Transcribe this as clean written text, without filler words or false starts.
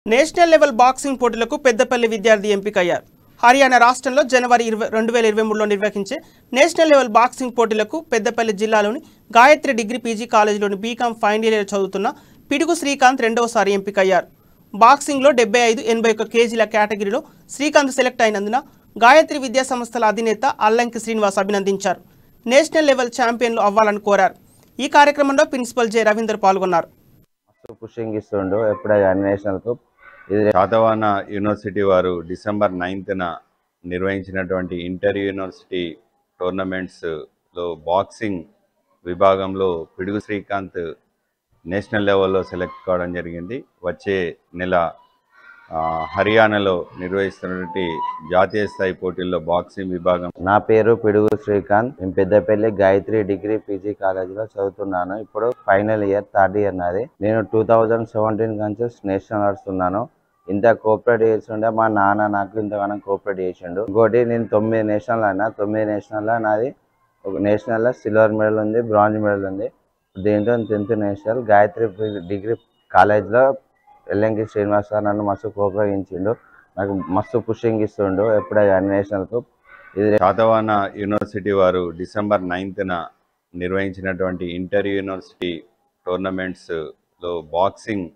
National level boxing పోటీలకు పెద్దపల్లి విద్యార్థి ఎంపికయ్యారు. హర్యానా రాష్ట్రంలో జనవరి 2023లో నిర్వహించే నేషనల్ లెవెల్ బాక్సింగ్ పోటీలకు పెద్దపల్లి జిల్లాలోని గాయత్రి డిగ్రీ పీజీ కాలేజీలోని బీకాం ఫైనల్ ఇయర్ చదువుతున్న పిడుగు శ్రీకాంత్ రెండవసారి ఎంపికయ్యారు. బాక్సింగ్లో 75-81 కేజీల కేటగిరీలో శ్రీకాంత్ సెలెక్ట్ అయినందున గాయత్రి విద్యా సంస్థల అధినేత అల్లంకి శ్రీనివాస్ అభినందించారు. నేషనల్ లెవెల్ ఛాంపియన్లు అవ్వాలని కోరారు. ఈ కార్యక్రమంలో ప్రిన్సిపల్ జె రవీందర్ పాల్గొన్నారు. పుషింగ్ ఇస్తుండు ఎప్పుడే నేషనల్ కు శాతవాహన యూనివర్సిటీ వారు డిసెంబర్ 9న నిర్వహించినటువంటి ఇంటర్ యూనివర్సిటీ టోర్నమెంట్స్లో బాక్సింగ్ విభాగంలో పిడుగు శ్రీకాంత్ నేషనల్ లెవెల్లో సెలెక్ట్ కావడం జరిగింది. వచ్చే నెల హర్యానాలో నిర్వహిస్తున్నటువంటి జాతీయ స్థాయి పోటీల్లో బాక్సింగ్ విభాగం. నా పేరు పిడుగు శ్రీకాంత్. నేను పెద్దపల్లి గాయత్రి డిగ్రీ పీజీ కాలేజీలో చదువుతున్నాను. ఇప్పుడు ఫైనల్ ఇయర్, థర్డ్ ఇయర్ నాది. నేను 2017 నుంచి నేషనల్ ఆడుతున్నాను. ఇంత కోఆపరేట్ చేస్తుండే మా నాన్న నాకు ఇంతగానో కోఆపరేట్ చేసిండు. ఇంకోటి నేను 9 నేషనల్ అయినా. 9 నేషనల్లో నాది ఒక నేషనల్లో సిల్వర్ మెడల్ ఉంది, బ్రాంజ్ మెడల్ ఉంది. దీంట్లో 10th నేషనల్ గాయత్రి డిగ్రీ కాలేజ్లో అల్లంకి శ్రీనివాస్ సార్ నన్ను మస్తు ప్రోత్సహించిండు. నాకు మస్తు పుషింగ్ ఇస్తుండు ఎప్పుడే నేషనల్కు. శాతవాహన యూనివర్సిటీ వారు డిసెంబర్ 9న నిర్వహించినటువంటి ఇంటర్ యూనివర్సిటీ టోర్నమెంట్స్లో బాక్సింగ్